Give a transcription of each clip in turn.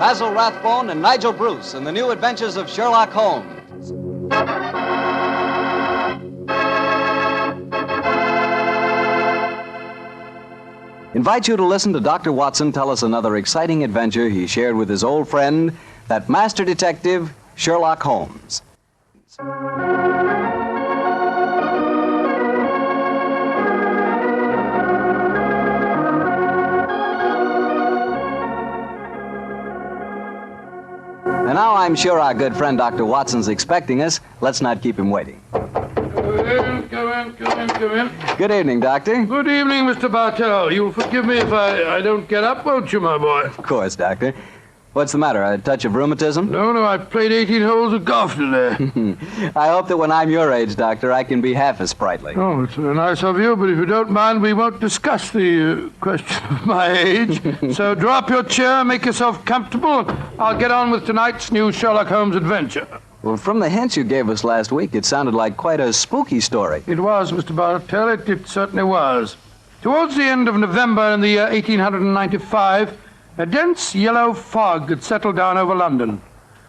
Basil Rathbone and Nigel Bruce in the new adventures of Sherlock Holmes. Invite you to listen to Dr. Watson tell us another exciting adventure he shared with his old friend, that master detective, Sherlock Holmes. And now I'm sure our good friend Dr. Watson's expecting us. Let's not keep him waiting. Come in. Good evening, Doctor. Good evening, Mr. Bartell. You'll forgive me if I don't get up, won't you, my boy? Of course, Doctor. What's the matter, a touch of rheumatism? No, I played 18 holes of golf today. I hope that when I'm your age, Doctor, I can be half as sprightly. Oh, it's very nice of you, but if you don't mind, we won't discuss the question of my age. So draw up your chair, make yourself comfortable. I'll get on with tonight's new Sherlock Holmes adventure. Well, from the hints you gave us last week, it sounded like quite a spooky story. It was, Mr. Bartell. It certainly was. Towards the end of November in the year 1895, a dense yellow fog had settled down over London.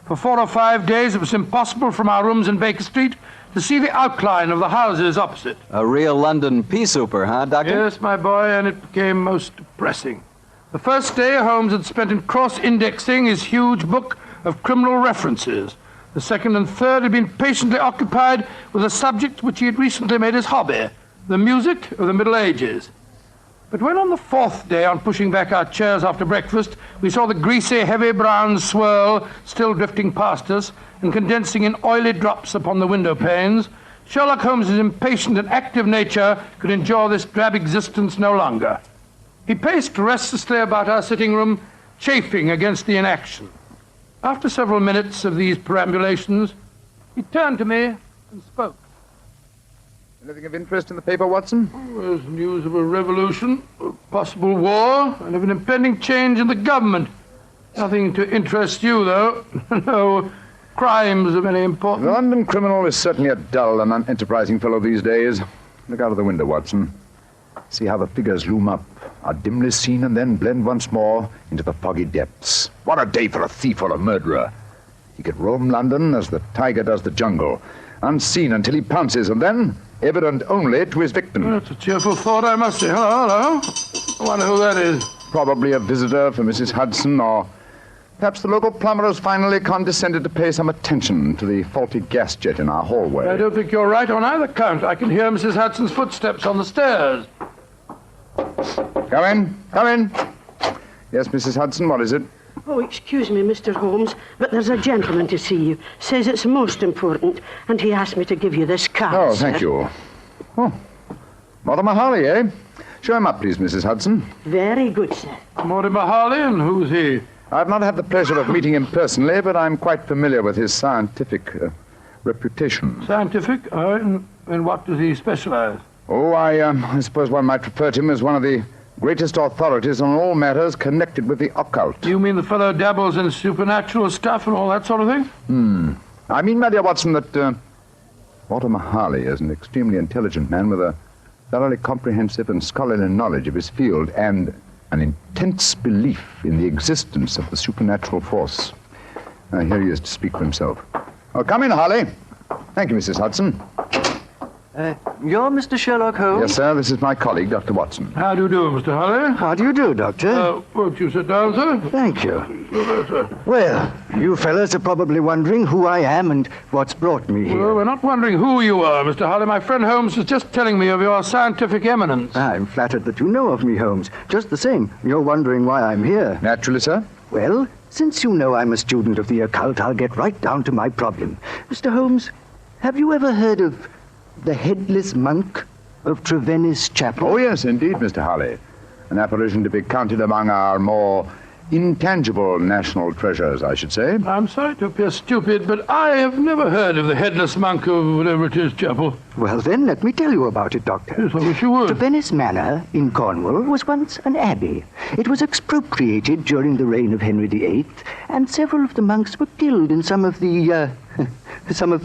For 4 or 5 days, it was impossible from our rooms in Baker Street to see the outline of the houses opposite. A real London pea souper, huh, Doctor? Yes, my boy, and it became most depressing. The first day, Holmes had spent in cross-indexing his huge book of criminal references. The second and third had been patiently occupied with a subject which he had recently made his hobby, the music of the Middle Ages. But when on the fourth day, on pushing back our chairs after breakfast, we saw the greasy, heavy brown swirl still drifting past us and condensing in oily drops upon the window panes, Sherlock Holmes's impatient and active nature could endure this drab existence no longer. He paced restlessly about our sitting room, chafing against the inaction. After several minutes of these perambulations, he turned to me and spoke. Anything of interest in the paper, Watson? There's news of a revolution, a possible war, and of an impending change in the government. Nothing to interest you, though. No crimes of any importance. The London criminal is certainly a dull and unenterprising fellow these days. Look out of the window, Watson. See how the figures loom up, are dimly seen, and then blend once more into the foggy depths. What a day for a thief or a murderer. He could roam London as the tiger does the jungle, unseen until he pounces, and then evident only to his victim. That's a cheerful thought, I must say. Hello. I wonder who that is. Probably a visitor for Mrs. Hudson, or perhaps the local plumber has finally condescended to pay some attention to the faulty gas jet in our hallway. I don't think you're right on either count. I can hear Mrs. Hudson's footsteps on the stairs. Come in. Yes, Mrs. Hudson, what is it? Oh, excuse me, Mr. Holmes, but there's a gentleman to see you. Says it's most important, and he asked me to give you this card, Oh, sir. thank you. Oh, Mortimer Harley, eh? Show him up, please, Mrs. Hudson. Very good, sir. Mortimer Harley, and who's he? I've not had the pleasure of meeting him personally, but I'm quite familiar with his scientific reputation. Scientific? In what does he specialize? Oh, I suppose one might refer to him as one of the greatest authorities on all matters connected with the occult. You mean the fellow dabbles in supernatural stuff and all that sort of thing? I mean, my dear Watson, that Mortimer Harley is an extremely intelligent man with a thoroughly comprehensive and scholarly knowledge of his field and an intense belief in the existence of the supernatural force. Here he is to speak for himself. Oh, come in, Harley. Thank you, Mrs. Hudson. You're Mr. Sherlock Holmes? Yes, sir. This is my colleague, Dr. Watson. How do you do, Mr. Harley? How do you do, Doctor? Won't you sit down, sir? Thank you. Well, you fellas are probably wondering who I am and what's brought me here. Well, we're not wondering who you are, Mr. Harley. My friend Holmes was just telling me of your scientific eminence. I'm flattered that you know of me, Holmes. Just the same, you're wondering why I'm here. Naturally, sir. Well, since you know I'm a student of the occult, I'll get right down to my problem. Mr. Holmes, have you ever heard of the Headless Monk of Trevennis Chapel? Oh, yes, indeed, Mr. Harley. An apparition to be counted among our more intangible national treasures, I should say. I'm sorry to appear stupid, but I have never heard of the Headless Monk of whatever it is, Chapel. Well, then, let me tell you about it, Doctor. Yes, I wish you would. Trevennis Manor in Cornwall was once an abbey. It was expropriated during the reign of Henry VIII, and several of the monks were killed in some of the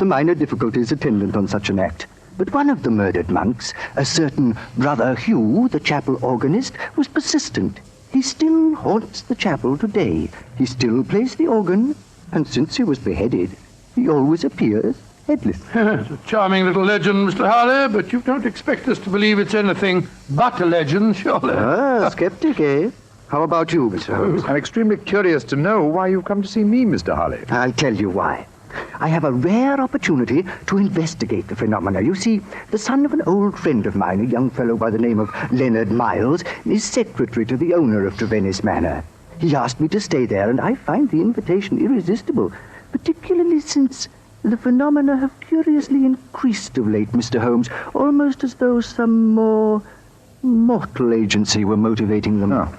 minor difficulties attendant on such an act. But one of the murdered monks, a certain Brother Hugh, the chapel organist, was persistent. He still haunts the chapel today. He still plays the organ, and since he was beheaded, he always appears headless. It's a charming little legend, Mr. Harley, but you don't expect us to believe it's anything but a legend, surely. Ah, skeptic, eh? How about you, Mr. Holmes? I'm extremely curious to know why you've come to see me, Mr. Harley. I'll tell you why. I have a rare opportunity to investigate the phenomena. You see, the son of an old friend of mine, a young fellow by the name of Leonard Miles, is secretary to the owner of Trevennis Manor. He asked me to stay there, and I find the invitation irresistible, particularly since the phenomena have curiously increased of late, Mr. Holmes, almost as though some more mortal agency were motivating them. Oh.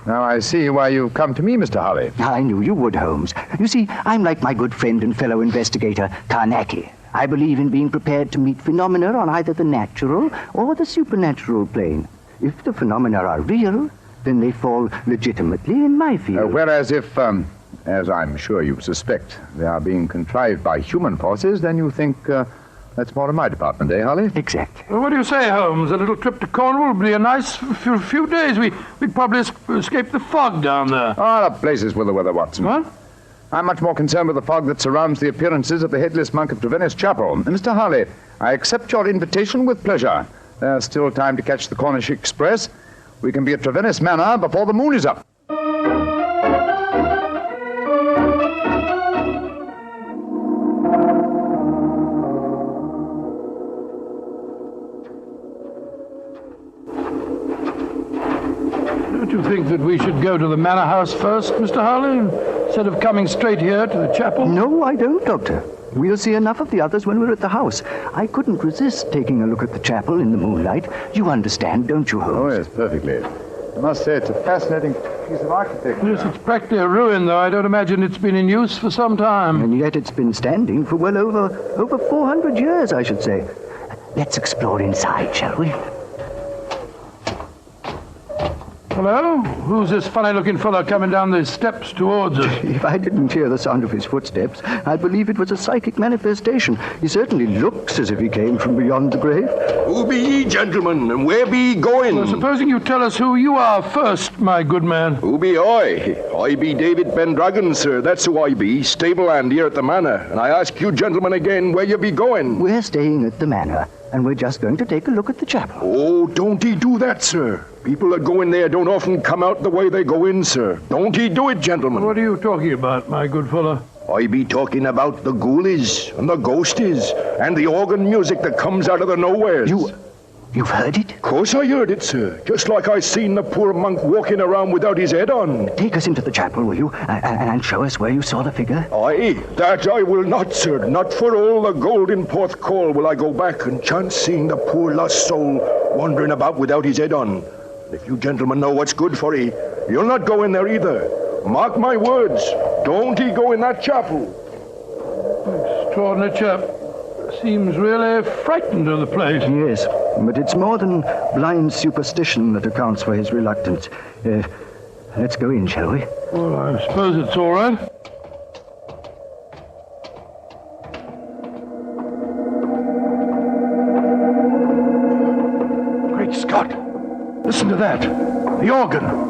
Now I see why you've come to me, Mr. Harley. I knew you would, Holmes. You see, I'm like my good friend and fellow investigator, Carnacki. I believe in being prepared to meet phenomena on either the natural or the supernatural plane. If the phenomena are real, then they fall legitimately in my field. Whereas if, as I'm sure you suspect, they are being contrived by human forces, then you think that's more in my department, eh, Harley? Exactly. Well, what do you say, Holmes? A little trip to Cornwall would be a nice few days. We'd probably escape the fog down there. Ah, the places with the weather, Watson. What? I'm much more concerned with the fog that surrounds the appearances of the Headless Monk of Trevennis Chapel. Mr. Harley, I accept your invitation with pleasure. There's still time to catch the Cornish Express. We can be at Trevennis Manor before the moon is up. Don't you think that we should go to the manor house first, Mr. Harley, instead of coming straight here to the chapel? No, I don't, Doctor. We'll see enough of the others when we're at the house. I couldn't resist taking a look at the chapel in the moonlight. You understand, don't you, Holmes? Oh, yes, perfectly. I must say it's a fascinating piece of architecture. Yes, it's practically a ruin, though. I don't imagine it's been in use for some time. And yet it's been standing for well over 400 years, I should say. Let's explore inside, shall we? Hello? Who's this funny-looking fellow coming down the steps towards us? If I didn't hear the sound of his footsteps, I'd believe it was a psychic manifestation. He certainly looks as if he came from beyond the grave. Who be ye, gentlemen, and where be ye going? Well, supposing you tell us who you are first, my good man. Who be I? I be David Pendragon, sir. That's who I be, stable hand here at the manor. And I ask you gentlemen again, where you be going? We're staying at the manor, and we're just going to take a look at the chapel. Oh, don't ye do that, sir. People that go in there don't often come out the way they go in, sir. Don't ye do it, gentlemen. What are you talking about, my good fellow? I be talking about the ghoulies and the ghosties and the organ music that comes out of the nowheres. You've heard it? Of course I heard it, sir. Just like I seen the poor monk walking around without his head on. Take us into the chapel, will you? And show us where you saw the figure. Aye, that I will not, sir. Not for all the gold in Porthcawl will I go back and chance seeing the poor lost soul wandering about without his head on. If you gentlemen know what's good for ye, you'll not go in there either. Mark my words, don't ye go in that chapel. Extraordinary chap. Seems really frightened of the place. Yes, but it's more than blind superstition that accounts for his reluctance. Let's go in, shall we? Well, I suppose it's all right. Great Scott! Listen to that. The organ.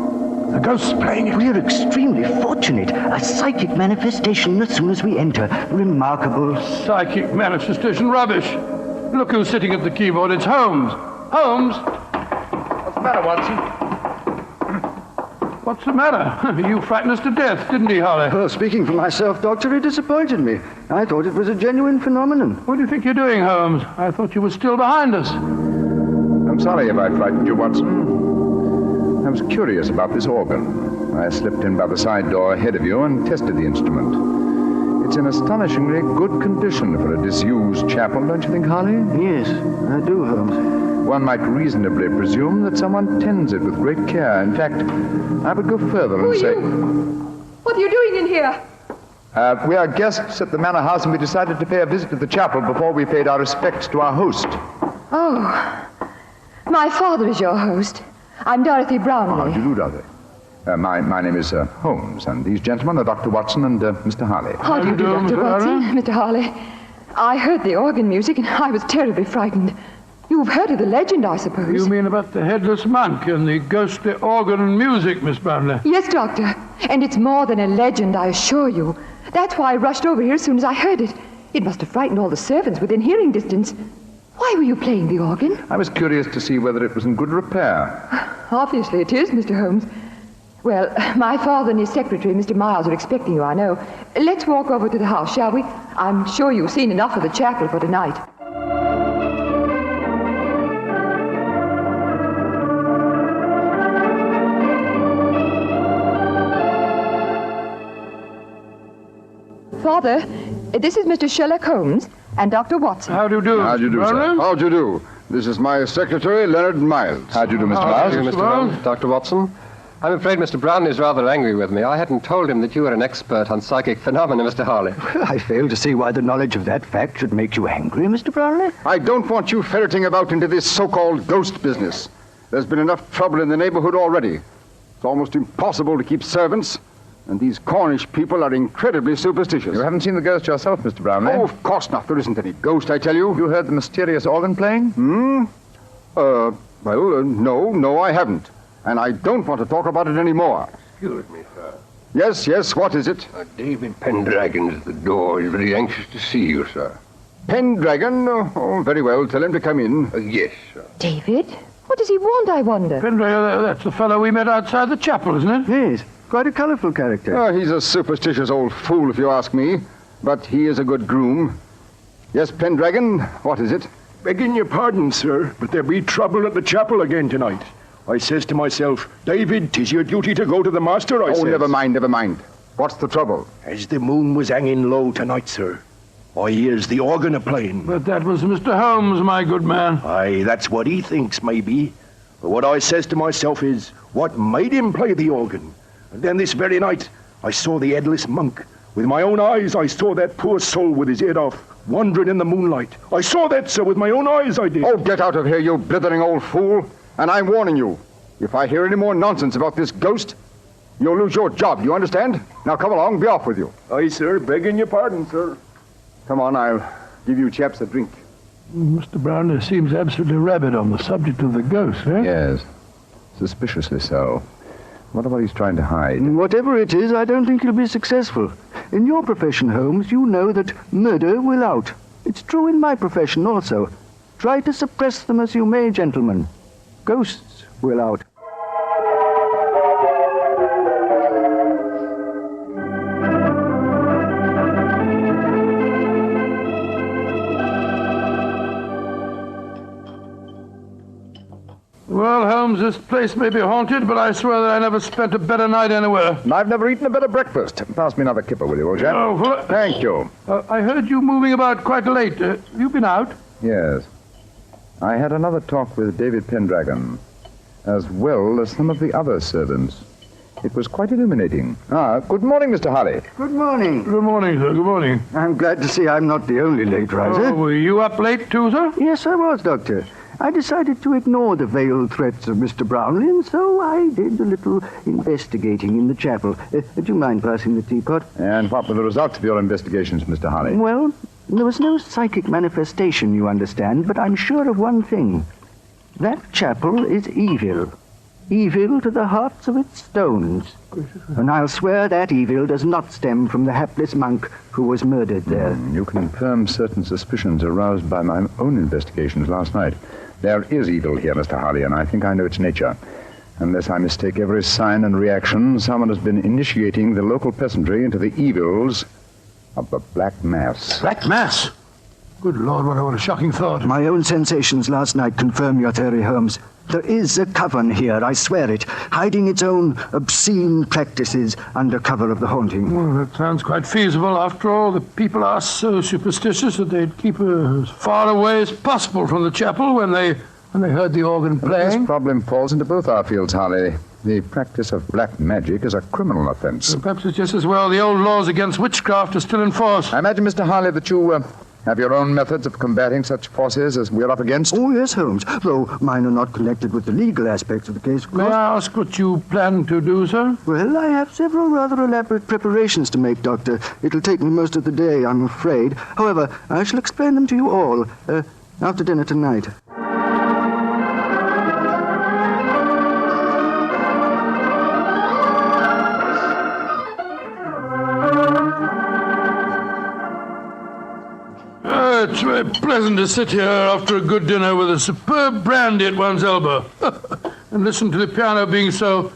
The ghost's playing it. We're extremely fortunate. A psychic manifestation as soon as we enter. Remarkable. Psychic manifestation rubbish. Look who's sitting at the keyboard. It's Holmes. Holmes! What's the matter, Watson? What's the matter? You frightened us to death, didn't he, Harley? Well, speaking for myself, Doctor, it disappointed me. I thought it was a genuine phenomenon. What do you think you're doing, Holmes? I thought you were still behind us. I'm sorry if I frightened you, Watson. I was curious about this organ. I slipped in by the side door ahead of you and tested the instrument. It's in astonishingly good condition for a disused chapel, don't you think, Harley? Yes, I do, Holmes. One might reasonably presume that someone tends it with great care. In fact, I would go further and say... What are you doing in here? We are guests at the manor house, and we decided to pay a visit to the chapel before we paid our respects to our host. Oh, my father is your host. I'm Dorothy Brownlee. How do you do, Dorothy? My name is Holmes, and these gentlemen are Dr. Watson and Mr. Harley. How do you do, Dr. Watson? Mr. Harley. I heard the organ music, and I was terribly frightened. You've heard of the legend, I suppose. You mean about the headless monk and the ghostly organ and music, Miss Brownlee? Yes, Doctor. And it's more than a legend, I assure you. That's why I rushed over here as soon as I heard it. It must have frightened all the servants within hearing distance. Why were you playing the organ? I was curious to see whether it was in good repair. Obviously it is, Mr. Holmes. Well, my father and his secretary, Mr. Miles, are expecting you, I know. Let's walk over to the house, shall we? I'm sure you've seen enough of the chapel for tonight. Father, this is Mr. Sherlock Holmes and Dr. Watson. How do you do? How do you do, sir? How do you do? This is my secretary, Leonard Miles. How do you do, Mr. Miles? Mr. Mr. Holmes, Dr. Watson. I'm afraid Mr. Brown is rather angry with me. I hadn't told him that you were an expert on psychic phenomena, Mr. Harley. I fail to see why the knowledge of that fact should make you angry, Mr. Brownlee. I don't want you ferreting about into this so-called ghost business. There's been enough trouble in the neighborhood already. It's almost impossible to keep servants, and these Cornish people are incredibly superstitious. You haven't seen the ghost yourself, Mr. Brownlee? Oh, of course not. There isn't any ghost, I tell you. You heard the mysterious organ playing? No, I haven't. And I don't want to talk about it anymore. Excuse me, sir. Yes, what is it? David Pendragon's at the door. He's very anxious to see you, sir. Pendragon? Oh, very well. Tell him to come in. Yes, sir. David? What does he want, I wonder? Pendragon, that's the fellow we met outside the chapel, isn't it? Yes, quite a colourful character. Oh, he's a superstitious old fool, if you ask me. But he is a good groom. Yes, Pendragon, what is it? Begging your pardon, sir, but there be trouble at the chapel again tonight. I says to myself, David, 'tis your duty to go to the master, I says. Never mind. What's the trouble? As the moon was hanging low tonight, sir, I hears the organ a-playing. But that was Mr. Holmes, my good man. Aye, that's what he thinks, maybe. But what I says to myself is, what made him play the organ? And then this very night, I saw the headless monk. With my own eyes, I saw that poor soul with his head off, wandering in the moonlight. I saw that, sir, with my own eyes, I did. Oh, get out of here, you blithering old fool. And I'm warning you, if I hear any more nonsense about this ghost, you'll lose your job, you understand? Now come along, be off with you. Aye, sir, begging your pardon, sir. Come on, I'll give you chaps a drink. Mr. Brownlee seems absolutely rabid on the subject of the ghost, eh? Yes, suspiciously so. What about he's trying to hide? Whatever it is, I don't think he'll be successful. In your profession, Holmes, you know that murder will out. It's true in my profession also. Try to suppress them as you may, gentlemen. Ghosts will out. Well, Holmes, this place may be haunted, but I swear that I never spent a better night anywhere. And I've never eaten a better breakfast. Pass me another kipper, will you, old chap? Oh, well, Thank you. I heard you moving about quite late. You been out? Yes. I had another talk with David Pendragon, as well as some of the other servants. It was quite illuminating. Good morning, Mr. Harley. Good morning. Good morning, sir. Good morning. I'm glad to see I'm not the only late riser. Oh, were you up late too, sir? Yes, I was, Doctor. I decided to ignore the veiled threats of Mr. Brownlee, and so I did a little investigating in the chapel. Do you mind passing the teapot? And what were the results of your investigations, Mr. Harley? Well, there was no psychic manifestation, you understand, but I'm sure of one thing. That chapel is evil. Evil to the hearts of its stones. And I'll swear that evil does not stem from the hapless monk who was murdered there. You confirm certain suspicions aroused by my own investigations last night. There is evil here, Mr. Harley, and I think I know its nature. Unless I mistake every sign and reaction, someone has been initiating the local peasantry into the evils of the Black Mass. Black Mass? Good Lord, what a shocking thought. My own sensations last night confirm your theory, Holmes. There is a coven here, I swear it, hiding its own obscene practices under cover of the haunting. Well, that sounds quite feasible. After all, the people are so superstitious that they'd keep as far away as possible from the chapel when they heard the organ playing. This problem falls into both our fields, Harley. The practice of black magic is a criminal offense. Perhaps it's just as well the old laws against witchcraft are still in force. I imagine, Mr. Harley, that you have your own methods of combating such forces as we're up against? Oh, yes, Holmes, though mine are not connected with the legal aspects of the case, of May course. I ask what you plan to do, sir? Well, I have several rather elaborate preparations to make, Doctor. It'll take me most of the day, I'm afraid. However, I shall explain them to you all after dinner tonight. It's very pleasant to sit here after a good dinner with a superb brandy at one's elbow and listen to the piano being so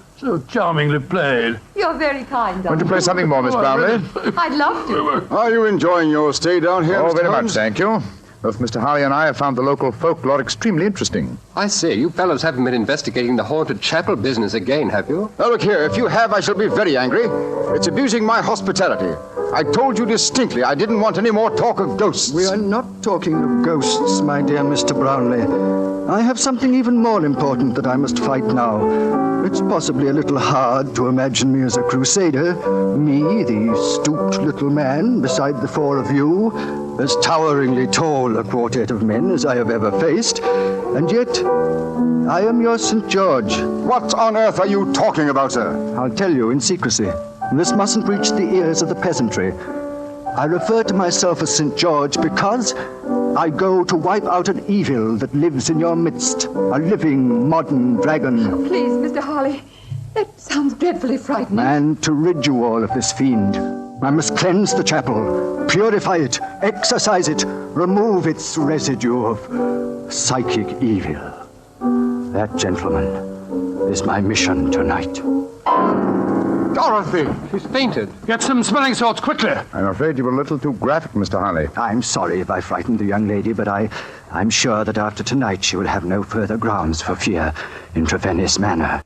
charmingly played. You're very kind, Want to play something more, Miss Brownlee? I'd love to. Are you enjoying your stay down here, Oh, Mr. very much, Holmes? thank you. Both Mr. Harley and I have found the local folklore extremely interesting. I say, you fellows haven't been investigating the haunted chapel business again, have you? Now, look here. If you have, I shall be very angry. It's abusing my hospitality. I told you distinctly I didn't want any more talk of ghosts. We are not talking of ghosts, my dear Mr. Brownlee. I have something even more important that I must fight now. It's possibly a little hard to imagine me as a crusader, me, the stooped little man, beside the four of you, as toweringly tall a quartet of men as I have ever faced, and yet I am your St. George. What on earth are you talking about, sir? I'll tell you in secrecy. This mustn't reach the ears of the peasantry. I refer to myself as St. George because I go to wipe out an evil that lives in your midst, a living, modern dragon. Please, Mr. Harley, that sounds dreadfully frightening. And to rid you all of this fiend, I must cleanse the chapel, purify it, exorcise it, remove its residue of psychic evil. That, gentlemen, is my mission tonight. Dorothy! She's fainted. Get some smelling salts, quickly. I'm afraid you were a little too graphic, Mr. Harley. I'm sorry if I frightened the young lady, but I'm sure that after tonight she will have no further grounds for fear in Trevenice Manor.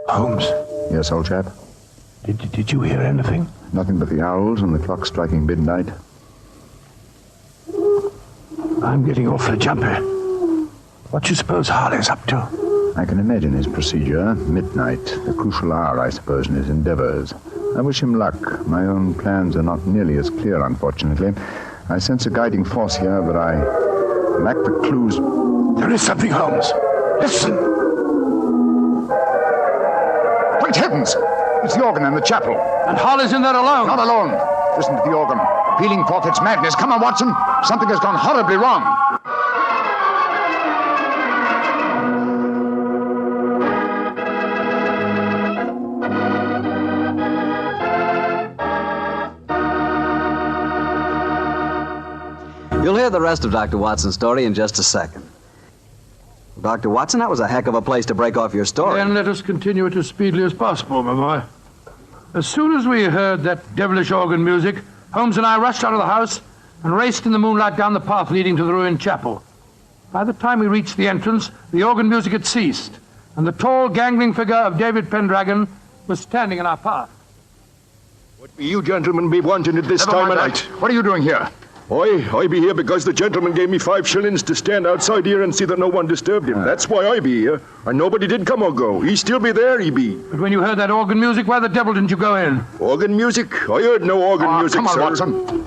Holmes, Yes, old chap? did you hear anything? Nothing but the owls and the clock striking midnight. I'm getting awfully jumpy. What do you suppose Harley's up to? I can imagine his procedure. Midnight, the crucial hour, I suppose, in his endeavors. I wish him luck. My own plans are not nearly as clear, unfortunately. I sense a guiding force here, but I lack the clues. There is something, Holmes. Listen. Great heavens! It's the organ in the chapel. And Harley's in there alone. Not alone. Listen to the organ, pealing forth its madness. Come on, Watson. Something has gone horribly wrong. You'll hear the rest of Dr. Watson's story in just a second. Dr. Watson, that was a heck of a place to break off your story. Then let us continue it as speedily as possible, my boy. As soon as we heard that devilish organ music, Holmes and I rushed out of the house and raced in the moonlight down the path leading to the ruined chapel. By the time we reached the entrance, the organ music had ceased, and the tall, gangling figure of David Pendragon was standing in our path. What be you gentlemen be wanting at this Never time of mind night? that. What are you doing here? I be here because the gentleman gave me 5 shillings to stand outside here and see that no one disturbed him. That's why I be here. And nobody did come or go. He still be there, he be. But when you heard that organ music, why the devil didn't you go in? Organ music? I heard no organ music, Come on, sir. Watson.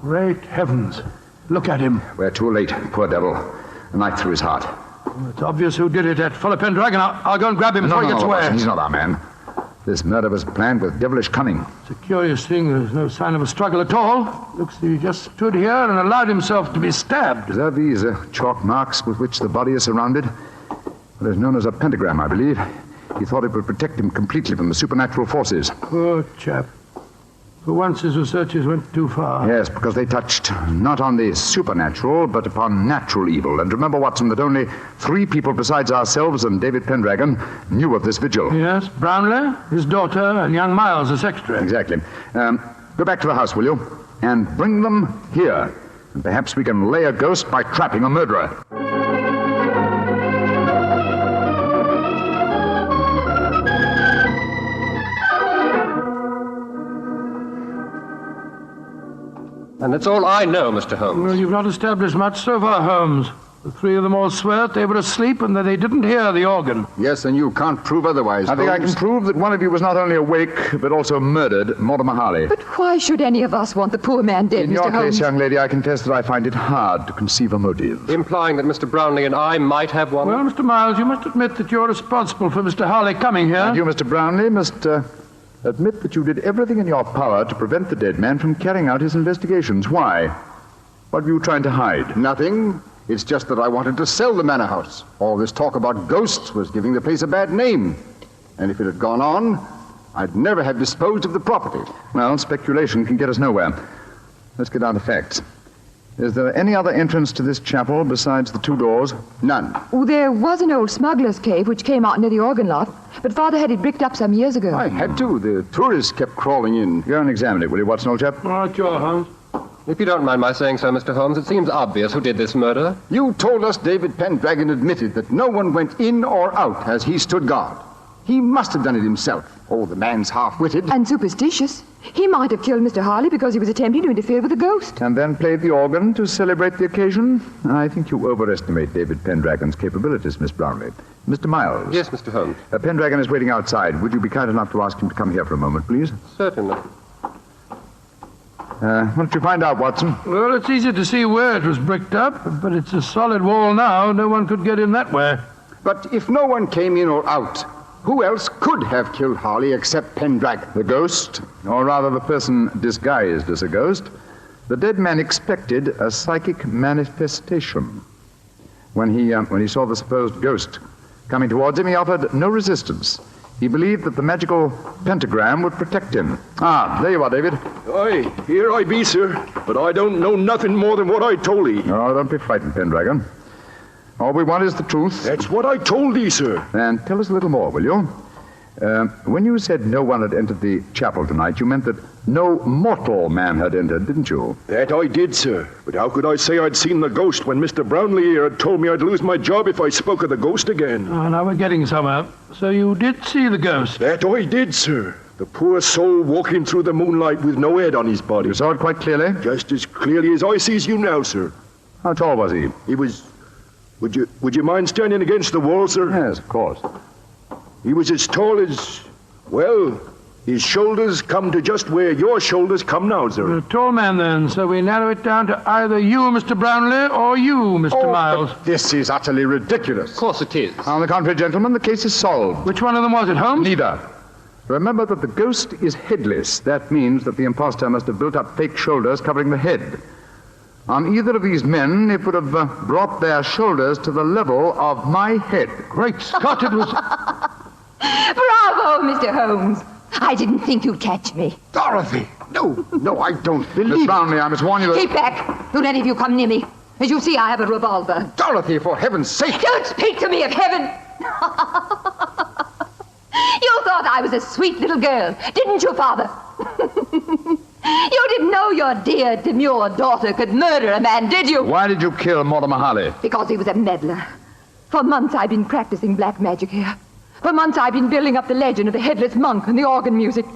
Great heavens. Look at him. We're too late. Poor devil. A knife through his heart. It's obvious who did it, that fellow Pendragon. I'll go and grab him before he gets away. Watson, he's not our man. This murder was planned with devilish cunning. It's a curious thing. There's no sign of a struggle at all. Looks as if he just stood here and allowed himself to be stabbed. Are these chalk marks with which the body is surrounded? What is known as a pentagram, I believe. He thought it would protect him completely from the supernatural forces. Poor chap. For once his researches went too far. Yes, because they touched not on the supernatural, but upon natural evil. And remember, Watson, that only 3 people besides ourselves and David Pendragon knew of this vigil. Yes, Brownlee, his daughter, and young Miles, the secretary. Exactly. Go back to the house, will you? And bring them here. And perhaps we can lay a ghost by trapping a murderer. And that's all I know, Mr. Holmes. Well, you've not established much so far, Holmes. The 3 of them all swear they were asleep and that they didn't hear the organ. Yes, and you can't prove otherwise, I think I Holmes. can prove that one of you was not only awake, but also murdered Mortimer Harley. But why should any of us want the poor man dead, In Mr. your Holmes? case, young lady, I confess that I find it hard to conceive a motive. Implying that Mr. Brownlee and I might have one? Well, Mr. Miles, you must admit that you're responsible for Mr. Harley coming here. And you, Mr. Brownlee, must Admit that you did everything in your power to prevent the dead man from carrying out his investigations. Why? What were you trying to hide? Nothing. It's just that I wanted to sell the manor house. All this talk about ghosts was giving the place a bad name. And if it had gone on, I'd never have disposed of the property. Well, speculation can get us nowhere. Let's get down to facts. Is there any other entrance to this chapel besides the two doors? None. Oh, there was an old smuggler's cave which came out near the organ loft, but Father had it bricked up some years ago. I had to. The tourists kept crawling in. Go and examine it, will you, Watson, old chap? All right, sure, Holmes. If you don't mind my saying so, Mr. Holmes, it seems obvious who did this murder. You told us David Pendragon admitted that no one went in or out as he stood guard. He must have done it himself. Oh, the man's half-witted. And superstitious. He might have killed Mr. Harley because he was attempting to interfere with a ghost. And then played the organ to celebrate the occasion? I think you overestimate David Pendragon's capabilities, Miss Brownlee. Mr. Miles. Yes, Mr. Holmes. Pendragon is waiting outside. Would you be kind enough to ask him to come here for a moment, please? Certainly. What did you find out, Watson? Well, it's easy to see where it was bricked up, but it's a solid wall now. No one could get in that way. But if no one came in or out, who else could have killed Harley except Pendragon? The ghost, or rather the person disguised as a ghost. The dead man expected a psychic manifestation. When he saw the supposed ghost coming towards him, he offered no resistance. He believed that the magical pentagram would protect him. Ah, there you are, David. Aye, here I be, sir. But I don't know nothing more than what I told thee. Oh, don't be frightened, Pendragon. All we want is the truth. That's what I told thee, sir. And tell us a little more, will you? When you said no one had entered the chapel tonight, you meant that no mortal man had entered, didn't you? That I did, sir. But how could I say I'd seen the ghost when Mr. Brownlee here had told me I'd lose my job if I spoke of the ghost again? Oh, now we're getting somewhere. So you did see the ghost? That I did, sir. The poor soul walking through the moonlight with no head on his body. You saw it quite clearly? Just as clearly as I sees you now, sir. How tall was he? He was... Would you mind standing against the wall, sir? Yes, of course. He was as tall as... Well, his shoulders come to just where your shoulders come now, sir. A tall man, then, so we narrow it down to either you, Mr. Brownlee, or you, Mr. Miles. But this is utterly ridiculous. Of course it is. On the contrary, gentlemen, the case is solved. Which one of them was it, Holmes? Neither. Remember that the ghost is headless. That means that the impostor must have built up fake shoulders covering the head. On either of these men, it would have brought their shoulders to the level of my head. Great Scott, it was... Bravo, Mr. Holmes. I didn't think you'd catch me. Dorothy! No, I don't believe Miss Brownlee, I must warn you that... Keep back. Don't any of you come near me. As you see, I have a revolver. Dorothy, for heaven's sake! Don't speak to me of heaven. You thought I was a sweet little girl, didn't you, Father? You didn't know your dear, demure daughter could murder a man, did you? Why did you kill Mortimer Harley? Because he was a meddler. For months I've been practicing black magic here. For months I've been building up the legend of the Headless monk and the organ music.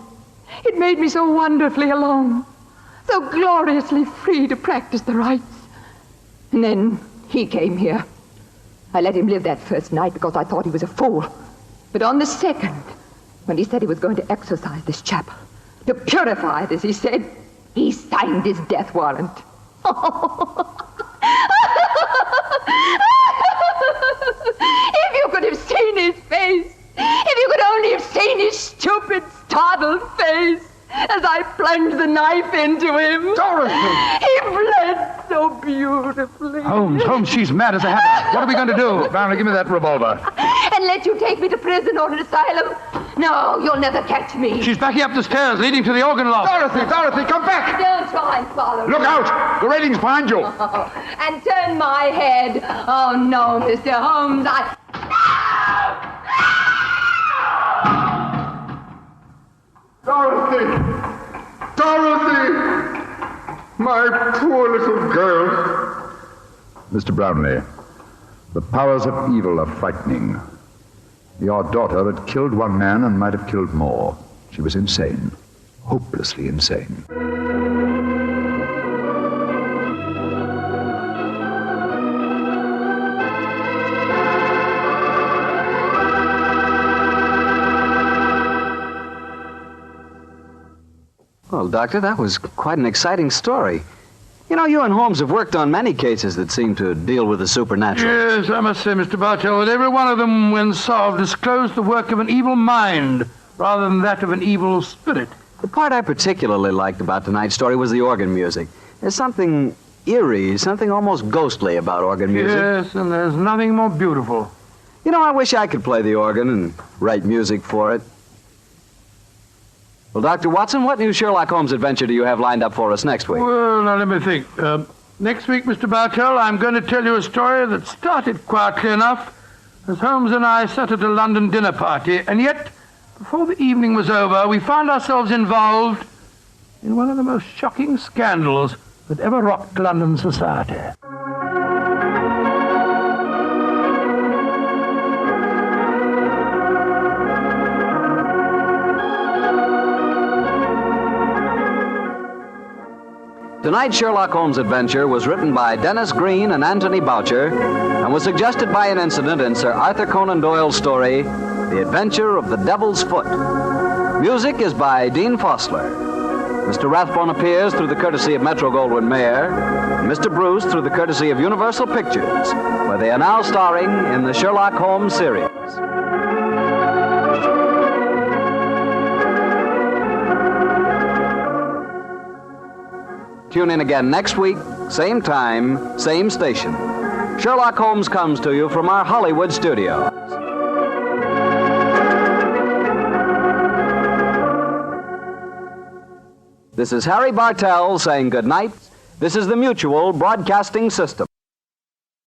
It made me so wonderfully alone, so gloriously free to practice the rites. And then he came here. I let him live that first night because I thought he was a fool. But on the second, when he said he was going to exorcise this chapel, to purify it, as he said, he signed his death warrant. If you could have seen his face, if you could only have seen his stupid, startled face as I plunged the knife into him. Dorothy! He bled so beautifully. Holmes, she's mad as a hatter. What are we going to do? Brownlee, give me that revolver. And let you take me to prison or an asylum? No, you'll never catch me. She's backing up the stairs leading to the organ loft. Dorothy, come back! Don't try and follow me. Look out! The railing's behind you. And turn my head. Oh, no, Mr. Holmes, Dorothy! My poor little girl. Mr. Brownlee, the powers of evil are frightening. Your daughter had killed one man and might have killed more. She was insane. Hopelessly insane. Well, Doctor, that was quite an exciting story. You know, you and Holmes have worked on many cases that seem to deal with the supernatural. Yes, I must say, Mr. Bartell, that every one of them, when solved, disclosed the work of an evil mind rather than that of an evil spirit. The part I particularly liked about tonight's story was the organ music. There's something eerie, something almost ghostly about organ music. Yes, and there's nothing more beautiful. You know, I wish I could play the organ and write music for it. Well, Dr. Watson, what new Sherlock Holmes adventure do you have lined up for us next week? Well, now let me think. Next week, Mr. Bartell, I'm going to tell you a story that started quietly enough as Holmes and I sat at a London dinner party, and yet, before the evening was over, we found ourselves involved in one of the most shocking scandals that ever rocked London society. Tonight's Sherlock Holmes adventure was written by Dennis Green and Anthony Boucher and was suggested by an incident in Sir Arthur Conan Doyle's story, The Adventure of the Devil's Foot. Music is by Dean Fossler. Mr. Rathbone appears through the courtesy of Metro-Goldwyn-Mayer, and Mr. Bruce through the courtesy of Universal Pictures, where they are now starring in the Sherlock Holmes series. Tune in again next week, same time, same station. Sherlock Holmes comes to you from our Hollywood studio. This is Harry Bartell saying good night. This is the Mutual Broadcasting System.